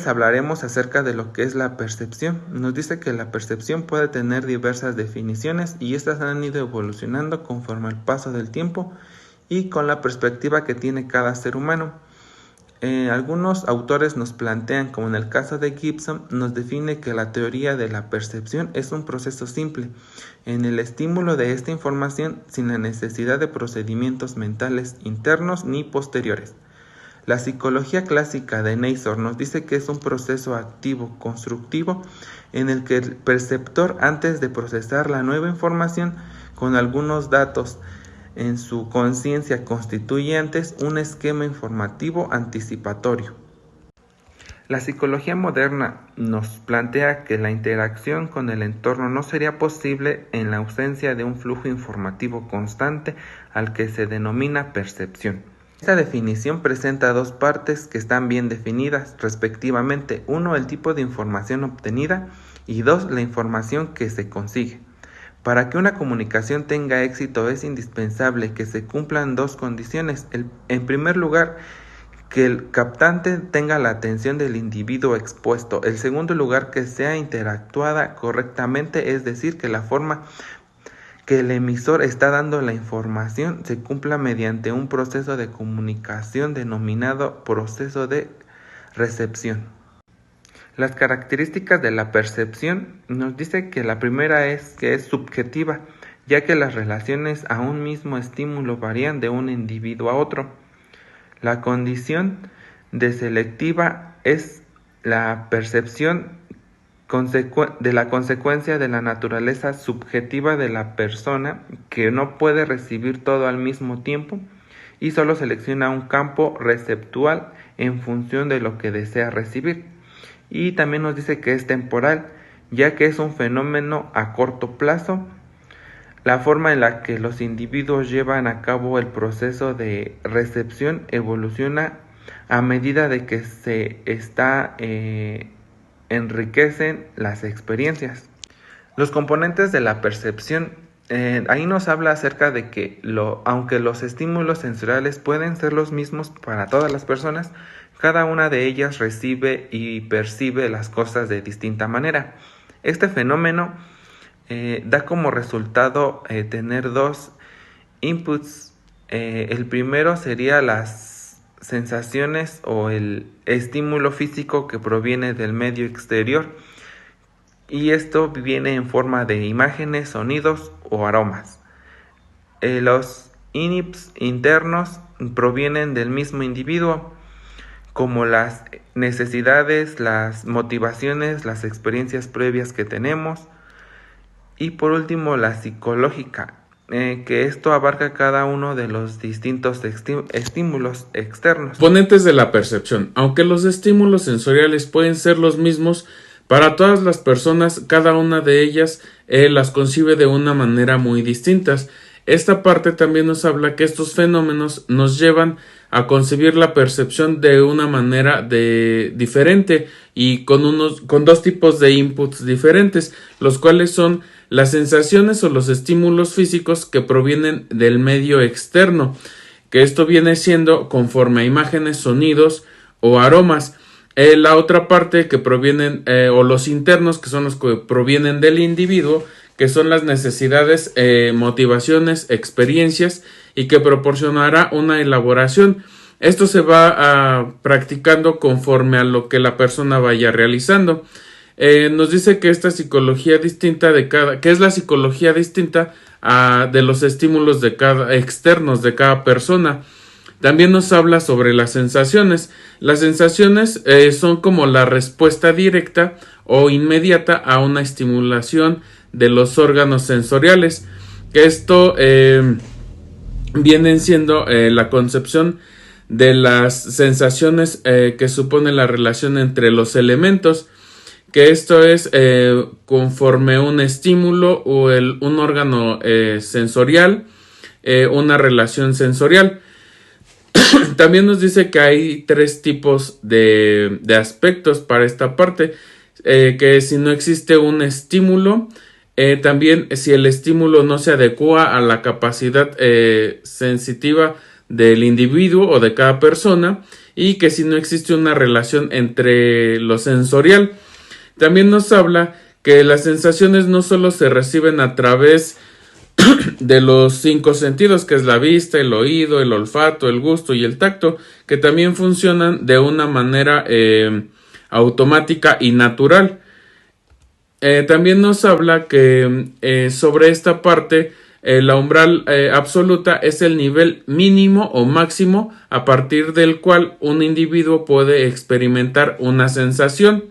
hablaremos acerca de lo que es la percepción. Nos dice que la percepción puede tener diversas definiciones y estas han ido evolucionando conforme al paso del tiempo y con la perspectiva que tiene cada ser humano. Algunos autores nos plantean, como en el caso de Gibson, nos define que la teoría de la percepción es un proceso simple en el estímulo de esta información sin la necesidad de procedimientos mentales internos ni posteriores. La psicología clásica de Neisser nos dice que es un proceso activo, constructivo, en el que el perceptor, antes de procesar la nueva información con algunos datos en su conciencia, constituye antes un esquema informativo anticipatorio. La psicología moderna nos plantea que la interacción con el entorno no sería posible en la ausencia de un flujo informativo constante al que se denomina percepción. Esta definición presenta dos partes que están bien definidas, respectivamente: 1, el tipo de información obtenida, y 2, la información que se consigue. Para que una comunicación tenga éxito es indispensable que se cumplan dos condiciones. En primer lugar, que el captante tenga la atención del individuo expuesto. En segundo lugar, que sea interactuada correctamente, es decir, que la forma que el emisor está dando la información se cumpla mediante un proceso de comunicación denominado proceso de recepción. Las características de la percepción nos dice que la primera es que es subjetiva, ya que las relaciones a un mismo estímulo varían de un individuo a otro. La condición de selectiva es la percepción de la consecuencia de la naturaleza subjetiva de la persona, que no puede recibir todo al mismo tiempo y solo selecciona un campo receptual en función de lo que desea recibir. Y también nos dice que es temporal, ya que es un fenómeno a corto plazo. La forma en la que los individuos llevan a cabo el proceso de recepción evoluciona a medida de que se enriquecen las experiencias. Los componentes de la percepción, ahí nos habla acerca de que aunque los estímulos sensoriales pueden ser los mismos para todas las personas, cada una de ellas recibe y percibe las cosas de distinta manera. Este fenómeno da como resultado tener dos inputs. El primero sería las sensaciones o el estímulo físico que proviene del medio exterior, y esto viene en forma de imágenes, sonidos o aromas. Los inputs internos provienen del mismo individuo, como las necesidades, las motivaciones, las experiencias previas que tenemos. Y por último, la psicológica, que esto abarca cada uno de los distintos estímulos externos. Componentes de la percepción. Aunque los estímulos sensoriales pueden ser los mismos para todas las personas, cada una de ellas las concibe de una manera muy distintas. Esta parte también nos habla que estos fenómenos nos llevan a concebir la percepción de una manera diferente y con dos tipos de inputs diferentes, los cuales son las sensaciones o los estímulos físicos que provienen del medio externo, que esto viene siendo conforme a imágenes, sonidos o aromas. La otra parte que provienen, o los internos, que son los que provienen del individuo, que son las necesidades, motivaciones, experiencias, y que proporcionará una elaboración. Esto se va practicando conforme a lo que la persona vaya realizando. Nos dice que esta psicología distinta que es la psicología distinta de los estímulos externos de cada persona. También nos habla sobre las sensaciones. Las sensaciones son como la respuesta directa o inmediata a una estimulación de los órganos sensoriales. Esto vienen siendo la concepción de las sensaciones que supone la relación entre los elementos, que esto es conforme un estímulo o un órgano sensorial, una relación sensorial. También nos dice que hay tres tipos de aspectos para esta parte, que si no existe un estímulo, también si el estímulo no se adecua a la capacidad sensitiva del individuo o de cada persona, y que si no existe una relación entre lo sensorial. También nos habla que las sensaciones no solo se reciben a través de los 5 sentidos, que es la vista, el oído, el olfato, el gusto y el tacto, que también funcionan de una manera automática y natural. También nos habla que sobre esta parte la umbral absoluta es el nivel mínimo o máximo a partir del cual un individuo puede experimentar una sensación.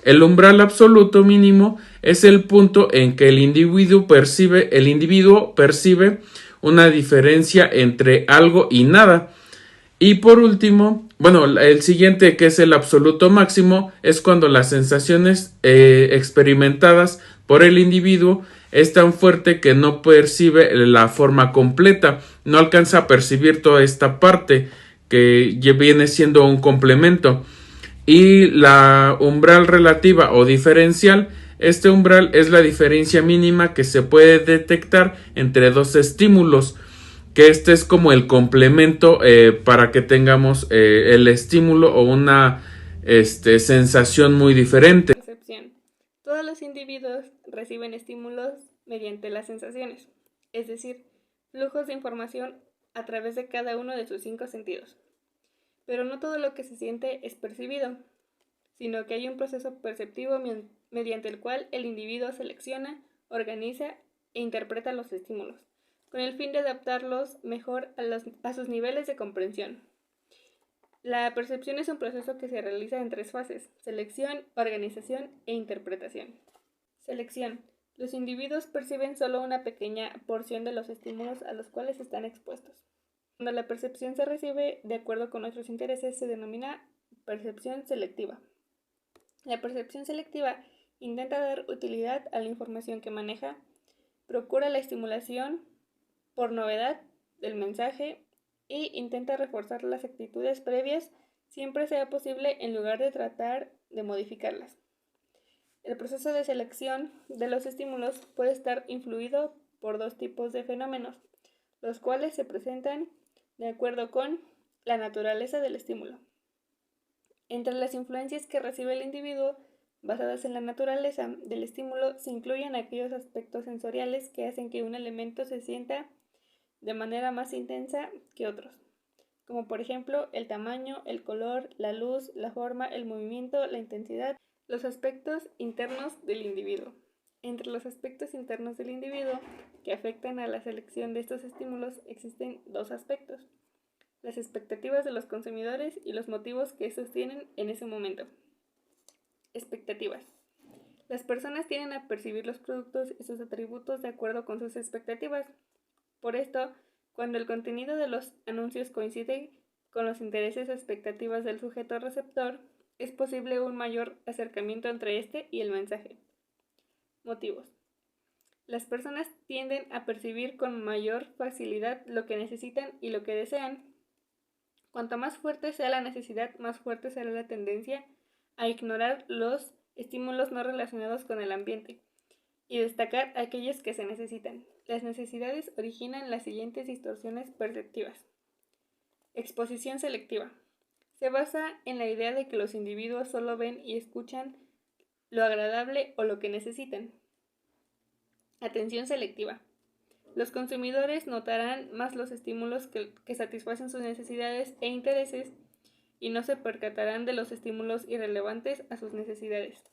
El umbral absoluto mínimo es el punto en que el individuo percibe una diferencia entre algo y nada. Y por último, el siguiente, que es el absoluto máximo, es cuando las sensaciones experimentadas por el individuo es tan fuerte que no percibe la forma completa, no alcanza a percibir toda esta parte que viene siendo un complemento. Y la umbral relativa o diferencial, este umbral es la diferencia mínima que se puede detectar entre dos estímulos, que este es como el complemento para que tengamos el estímulo o una sensación muy diferente. Percepción. Todos los individuos reciben estímulos mediante las sensaciones, es decir, flujos de información a través de cada uno de sus 5 sentidos. Pero no todo lo que se siente es percibido, sino que hay un proceso perceptivo mediante el cual el individuo selecciona, organiza e interpreta los estímulos, con el fin de adaptarlos mejor a sus niveles de comprensión. La percepción es un proceso que se realiza en 3 fases: selección, organización e interpretación. Selección. Los individuos perciben solo una pequeña porción de los estímulos a los cuales están expuestos. Cuando la percepción se recibe de acuerdo con nuestros intereses, se denomina percepción selectiva. La percepción selectiva intenta dar utilidad a la información que maneja, procura la estimulación por novedad del mensaje e intenta reforzar las actitudes previas siempre sea posible en lugar de tratar de modificarlas. El proceso de selección de los estímulos puede estar influido por 2 tipos de fenómenos, los cuales se presentan de acuerdo con la naturaleza del estímulo. Entre las influencias que recibe el individuo, basadas en la naturaleza del estímulo, se incluyen aquellos aspectos sensoriales que hacen que un elemento se sienta de manera más intensa que otros, como por ejemplo el tamaño, el color, la luz, la forma, el movimiento, la intensidad, los aspectos internos del individuo. Entre los aspectos internos del individuo que afectan a la selección de estos estímulos existen 2 aspectos: las expectativas de los consumidores y los motivos que estos tienen en ese momento. Expectativas. Las personas tienden a percibir los productos y sus atributos de acuerdo con sus expectativas. Por esto, cuando el contenido de los anuncios coincide con los intereses o expectativas del sujeto receptor, es posible un mayor acercamiento entre este y el mensaje. Motivos. Las personas tienden a percibir con mayor facilidad lo que necesitan y lo que desean. Cuanto más fuerte sea la necesidad, más fuerte será la tendencia a ignorar los estímulos no relacionados con el ambiente y destacar aquellos que se necesitan. Las necesidades originan las siguientes distorsiones perceptivas. Exposición selectiva. Se basa en la idea de que los individuos solo ven y escuchan lo agradable o lo que necesitan. Atención selectiva. Los consumidores notarán más los estímulos que satisfacen sus necesidades e intereses y no se percatarán de los estímulos irrelevantes a sus necesidades.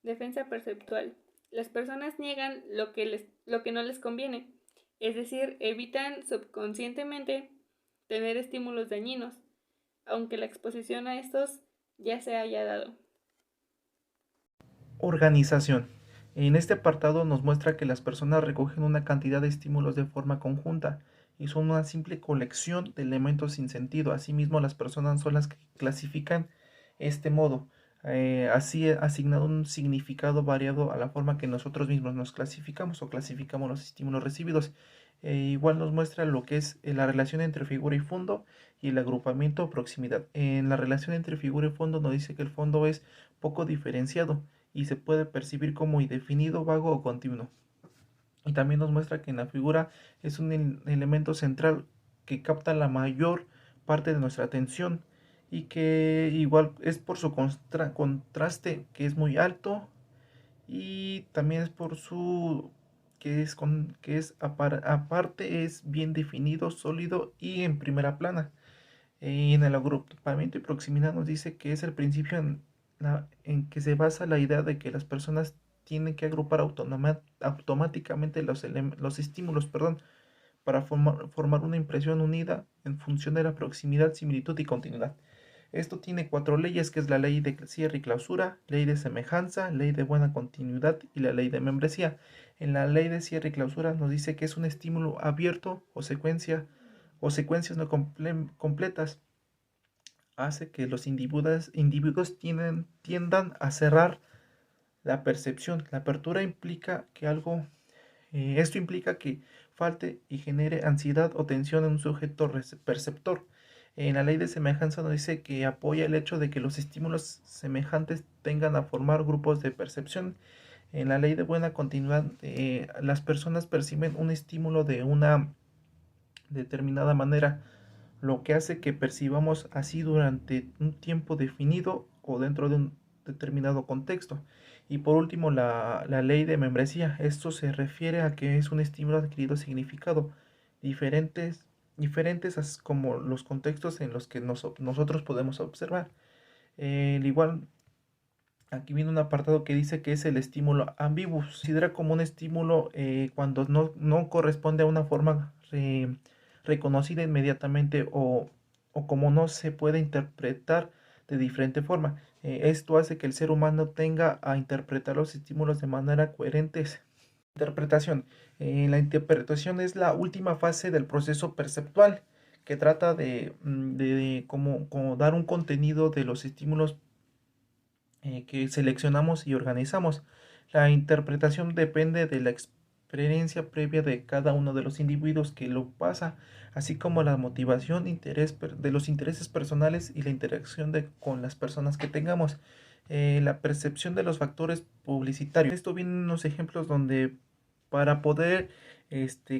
Defensa perceptual. Las personas niegan lo que no les conviene, es decir, evitan subconscientemente tener estímulos dañinos, aunque la exposición a estos ya se haya dado. Organización. En este apartado nos muestra que las personas recogen una cantidad de estímulos de forma conjunta y son una simple colección de elementos sin sentido. Asimismo, las personas son las que clasifican este modo, así asignado un significado variado a la forma que nosotros mismos nos clasificamos o clasificamos los estímulos recibidos. Igual nos muestra lo que es la relación entre figura y fondo y el agrupamiento o proximidad. En la relación entre figura y fondo nos dice que el fondo es poco diferenciado y se puede percibir como indefinido, vago o continuo. Y también nos muestra que en la figura es un elemento central que capta la mayor parte de nuestra atención y que igual es por su contraste que es muy alto y también es por su aparte es bien definido, sólido y en primera plana. Y en el agrupamiento y proximidad nos dice que es el principio en que se basa la idea de que las personas tienen que agrupar automáticamente los estímulos, para formar una impresión unida en función de la proximidad, similitud y continuidad. Esto tiene 4 leyes, que es la ley de cierre y clausura, ley de semejanza, ley de buena continuidad y la ley de membresía. En la ley de cierre y clausura nos dice que es un estímulo abierto o secuencias no completas. Hace que los individuos tiendan a cerrar la percepción. La apertura implica que esto implica que falte y genere ansiedad o tensión en un sujeto perceptor. En la ley de semejanza nos dice que apoya el hecho de que los estímulos semejantes tengan a formar grupos de percepción. En la ley de buena continuidad, las personas perciben un estímulo de una determinada manera, lo que hace que percibamos así durante un tiempo definido o dentro de un determinado contexto. Y por último, la ley de membresía. Esto se refiere a que es un estímulo adquirido significado, diferentes como los contextos en los que nosotros podemos observar. Igual, aquí viene un apartado que dice que es el estímulo ambiguo. Se considera como un estímulo cuando no corresponde a una forma reconocida inmediatamente o como no se puede interpretar de diferente forma. Esto hace que el ser humano tenga a interpretar los estímulos de manera coherente. Interpretación. La interpretación es la última fase del proceso perceptual que trata de como dar un contenido de los estímulos que seleccionamos y organizamos. La interpretación depende de la experiencia previa de cada uno de los individuos que lo pasa, así como la motivación, de los intereses personales y la interacción con las personas que tengamos. La percepción de los factores publicitarios. Esto viene en unos ejemplos donde para poder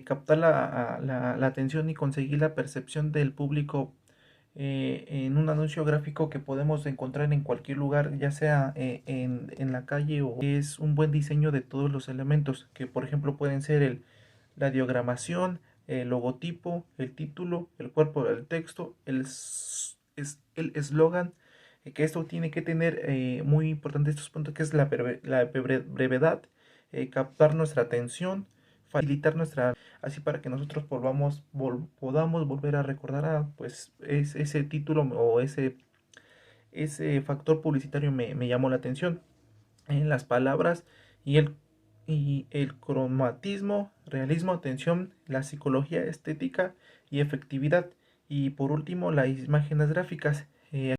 captar la atención y conseguir la percepción del público en un anuncio gráfico que podemos encontrar en cualquier lugar, ya sea en la calle, o es un buen diseño de todos los elementos, que por ejemplo pueden ser la diagramación, el logotipo, el título, el cuerpo del texto, el eslogan, que esto tiene que tener muy importante estos puntos, que es la brevedad, captar nuestra atención, facilitar así para que nosotros podamos volver a recordar, pues ese título o ese factor publicitario me llamó la atención. En las palabras y el cromatismo, realismo, atención, la psicología estética y efectividad. Y por último, las imágenes gráficas.